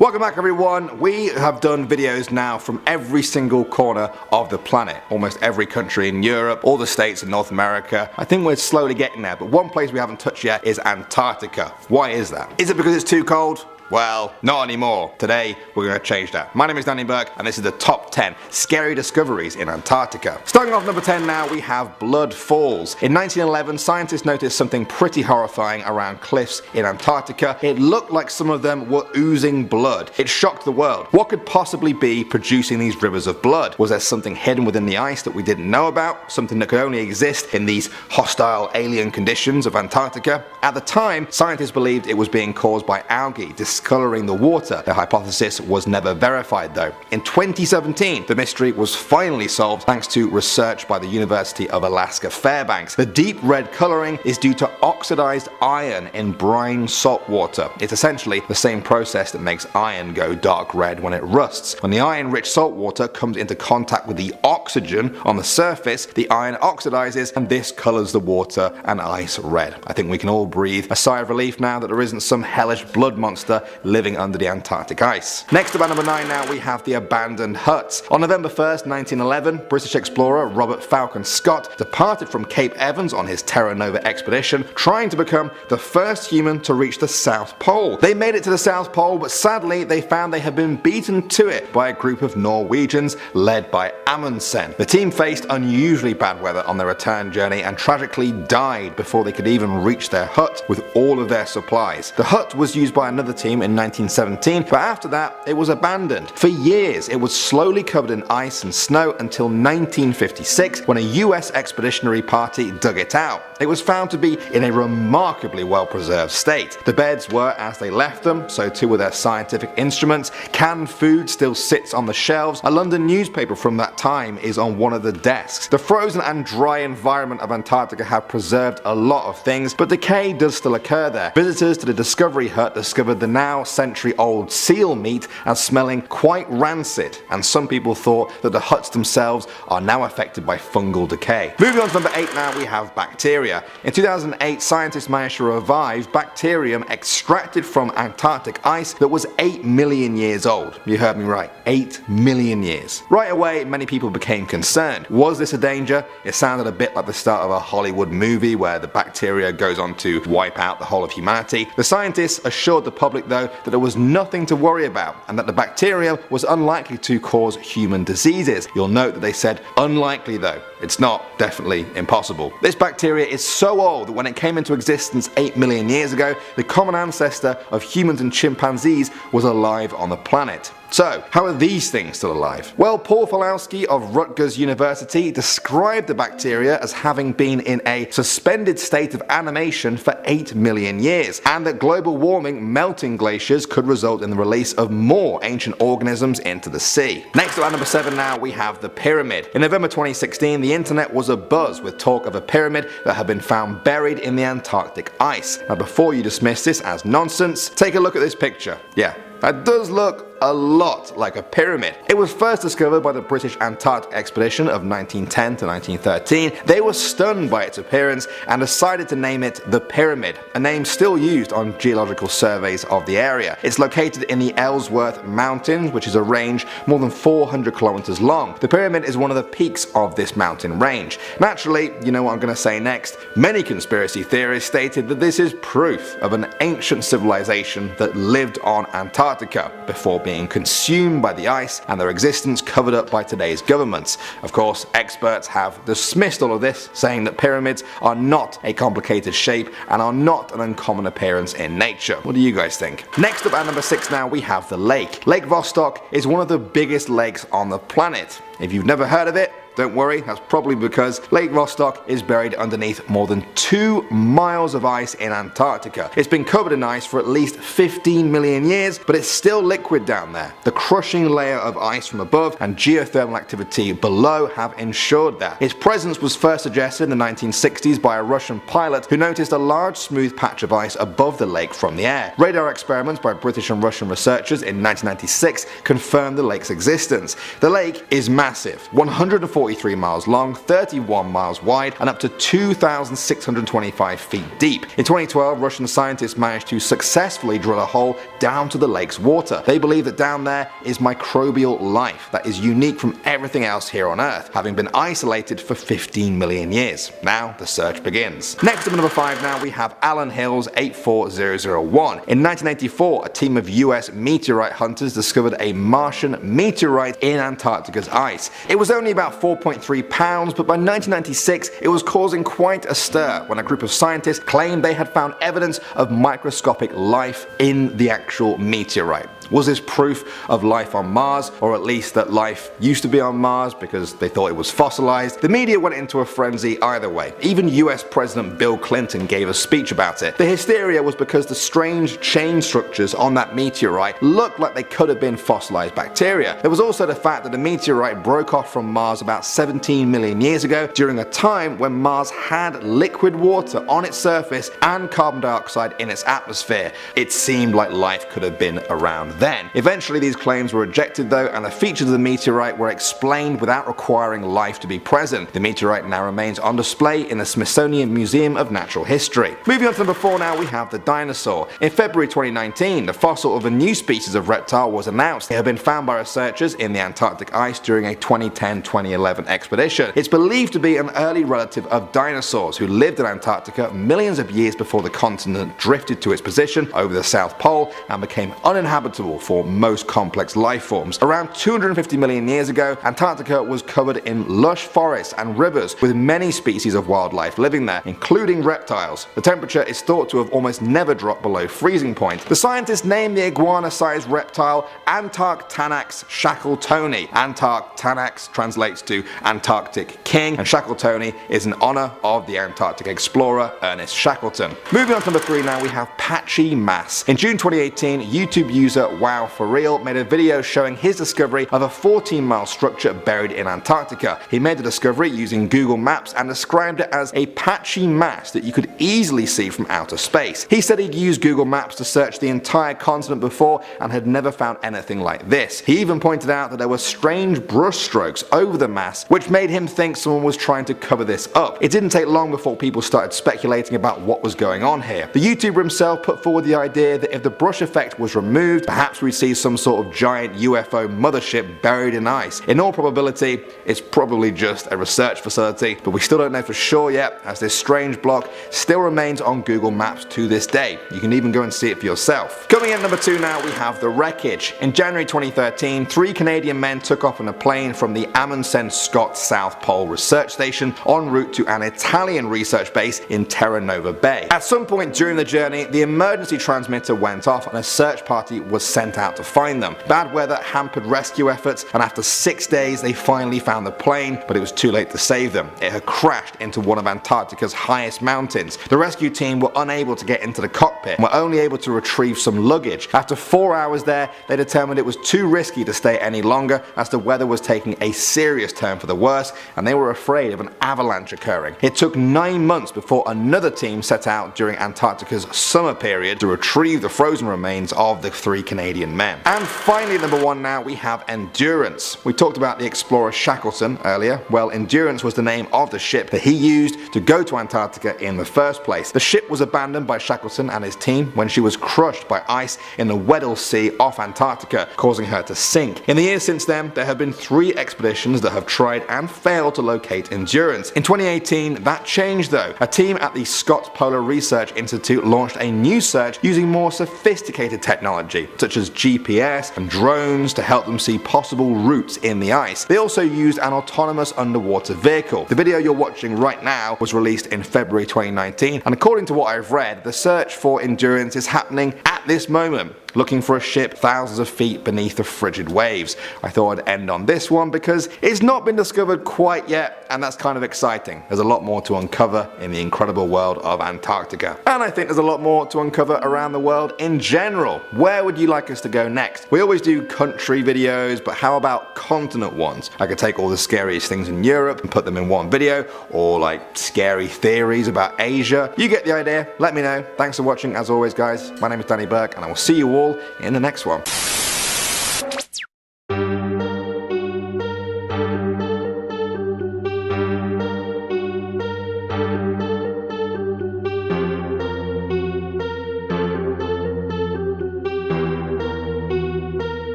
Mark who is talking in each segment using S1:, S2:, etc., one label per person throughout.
S1: Welcome back everyone. We have done videos now from every single corner of the planet. Almost every country in Europe, all the states in North America. I think we're slowly getting there, but one place we haven't touched yet is Antarctica. Why is that? Is it because it's too cold? Well, not anymore. Today, we're going to change that. My name is Danny Burke, and this is the top 10 scary discoveries in Antarctica. Starting off number 10 now, we have blood falls. In 1911, scientists noticed something pretty horrifying around cliffs in Antarctica. It looked like some of them were oozing blood. It shocked the world. What could possibly be producing these rivers of blood? Was there something hidden within the ice that we didn't know about? Something that could only exist in these hostile alien conditions of Antarctica? At the time, scientists believed it was being caused by algae discoloring the water. The hypothesis was never verified though. In 2017, the mystery was finally solved thanks to research by the University of Alaska Fairbanks. The deep red coloring is due to oxidized iron in brine salt water. It's essentially the same process that makes iron go dark red when it rusts. When the iron-rich salt water comes into contact with the oxygen on the surface, the iron oxidizes and this colors the water and ice red. I think we can all breathe a sigh of relief now that there isn't some hellish blood monster living under the Antarctic ice. Next up at number 9 now, we have the abandoned huts. On November 1st, 1911, British explorer Robert Falcon Scott departed from Cape Evans on his Terra Nova expedition, trying to become the first human to reach the South Pole. They made it to the South Pole, but sadly they found they had been beaten to it by a group of Norwegians led by Amundsen. The team faced unusually bad weather on their return journey and tragically died before they could even reach their hut with all of their supplies. The hut was used by another team in 1917, but after that it was abandoned. For years it was slowly covered in ice and snow until 1956 when a US expeditionary party dug it out. It was found to be in a remarkably well preserved state. The beds were as they left them, so too were their scientific instruments. Canned food still sits on the shelves. A London newspaper from that time is on one of the desks. The frozen and dry environment of Antarctica have preserved a lot of things, but decay does still occur there. Visitors to the Discovery Hut discovered the now century-old seal meat as smelling quite rancid, and some people thought that the huts themselves are now affected by fungal decay. Moving on to number 8 now, we have bacteria. In 2008, scientists managed to revive bacterium extracted from Antarctic ice that was 8 million years old. You heard me right, 8 million years. Right away, many people became concerned. Was this a danger? It sounded a bit like the start of a Hollywood movie where the bacteria goes on to wipe out the whole of humanity. The scientists assured the public though that there was nothing to worry about and that the bacteria was unlikely to cause human diseases. You'll note that they said unlikely though. It's not definitely impossible. This bacteria is so old that when it came into existence 8 million years ago, the common ancestor of humans and chimpanzees was alive on the planet. So, how are these things still alive? Well, Paul Falowski of Rutgers University described the bacteria as having been in a suspended state of animation for 8 million years, and that global warming melting glaciers could result in the release of more ancient organisms into the sea. Next up at number 7 now, we have the pyramid. In November 2016, the internet was abuzz with talk of a pyramid that had been found buried in the Antarctic ice. Now before you dismiss this as nonsense, take a look at this picture. Yeah, that does look a lot like a pyramid. It was first discovered by the British Antarctic expedition of 1910 to 1913. They were stunned by its appearance and decided to name it the Pyramid, a name still used on geological surveys of the area. It's located in the Ellsworth Mountains, which is a range more than 400 kilometers long. The pyramid is one of the peaks of this mountain range. Naturally, you know what I'm going to say next. Many conspiracy theorists stated that this is proof of an ancient civilization that lived on Antarctica before being consumed by the ice and their existence covered up by today's governments. Of course, experts have dismissed all of this, saying that pyramids are not a complicated shape and are not an uncommon appearance in nature. What do you guys think? Next up at number 6 now, we have the lake. Lake Vostok is one of the biggest lakes on the planet. If you've never heard of it, don't worry, that's probably because Lake Vostok is buried underneath more than 2 miles of ice in Antarctica. It's been covered in ice for at least 15 million years, but it's still liquid down there. The crushing layer of ice from above and geothermal activity below have ensured that. Its presence was first suggested in the 1960s by a Russian pilot who noticed a large smooth patch of ice above the lake from the air. Radar experiments by British and Russian researchers in 1996 confirmed the lake's existence. The lake is massive, 140 143 miles long, 31 miles wide, and up to 2,625 feet deep. In 2012, Russian scientists managed to successfully drill a hole down to the lake's water. They believe that down there is microbial life that is unique from everything else here on Earth, having been isolated for 15 million years. Now the search begins. Next up at number 5 now we have Allen Hills 84001. In 1984, a team of US meteorite hunters discovered a Martian meteorite in Antarctica's ice. It was only about 4.3 pounds, but by 1996 it was causing quite a stir when a group of scientists claimed they had found evidence of microscopic life in the actual meteorite. Was this proof of life on Mars, or at least that life used to be on Mars because they thought it was fossilized? The media went into a frenzy either way. Even US President Bill Clinton gave a speech about it. The hysteria was because the strange chain structures on that meteorite looked like they could have been fossilized bacteria. There was also the fact that the meteorite broke off from Mars about 17 million years ago during a time when Mars had liquid water on its surface and carbon dioxide in its atmosphere. It seemed like life could have been around then. Eventually these claims were rejected though, and the features of the meteorite were explained without requiring life to be present. The meteorite now remains on display in the Smithsonian Museum of Natural History. Moving on to number 4 now, we have the dinosaur. In February 2019, the fossil of a new species of reptile was announced. It had been found by researchers in the Antarctic ice during a 2010-2011 expedition. It's believed to be an early relative of dinosaurs who lived in Antarctica millions of years before the continent drifted to its position over the South Pole and became uninhabitable for most complex life forms. Around 250 million years ago, Antarctica was covered in lush forests and rivers with many species of wildlife living there, including reptiles. The temperature is thought to have almost never dropped below freezing point. The scientists named the iguana-sized reptile Antarctanax shackletoni. Antarctanax translates to Antarctic King, and Shackletoni is in honor of the Antarctic explorer Ernest Shackleton. Moving on to number 3 now, we have patchy mass. In June 2018, YouTube user Wow4Real made a video showing his discovery of a 14-mile structure buried in Antarctica. He made the discovery using Google Maps and described it as a patchy mass that you could easily see from outer space. He said he'd used Google Maps to search the entire continent before and had never found anything like this. He even pointed out that there were strange brush strokes over the mass, which made him think someone was trying to cover this up. It didn't take long before people started speculating about what was going on here. The YouTuber himself put forward the idea that if the brush effect was removed, perhaps we'd see some sort of giant UFO mothership buried in ice. In all probability, it's probably just a research facility, but we still don't know for sure yet, as this strange block still remains on Google Maps to this day. You can even go and see it for yourself. Coming in number 2 now, we have the wreckage. In January 2013, 3 Canadian men took off in a plane from the Amundsen Scott South Pole Research Station en route to an Italian research base in Terra Nova Bay. At some point during the journey, the emergency transmitter went off and a search party was sent out to find them. Bad weather hampered rescue efforts, and after 6 days they finally found the plane, but it was too late to save them. It had crashed into one of Antarctica's highest mountains. The rescue team were unable to get into the cockpit and were only able to retrieve some luggage. After 4 hours there, they determined it was too risky to stay any longer as the weather was taking a serious turn for the worse, and they were afraid of an avalanche occurring. It took 9 months before another team set out during Antarctica's summer period to retrieve the frozen remains of the 3 Canadian men. And finally, number 1 now, we have Endurance. We talked about the explorer Shackleton earlier. Well, Endurance was the name of the ship that he used to go to Antarctica in the first place. The ship was abandoned by Shackleton and his team when she was crushed by ice in the Weddell Sea off Antarctica, causing her to sink. In the years since then, there have been 3 expeditions that have tried and failed to locate Endurance. In 2018, that changed though. A team at the Scott Polar Research Institute launched a new search using more sophisticated technology, such as GPS and drones, to help them see possible routes in the ice. They also used an autonomous underwater vehicle. The video you're watching right now was released in February 2019, and according to what I've read, the search for Endurance is happening at this moment, looking for a ship thousands of feet beneath the frigid waves. I thought I'd end on this one because it's not been discovered quite yet, and that's kind of exciting. There's a lot more to uncover in the incredible world of Antarctica. And I think there's a lot more to uncover around the world in general. Where would you like us to go next? We always do country videos, but how about continent ones? I could take all the scariest things in Europe and put them in one video, or like scary theories about Asia. You get the idea. Let me know. Thanks for watching as always, guys. My name is Danny Burke, and I will see you all in the next one.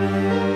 S1: bye.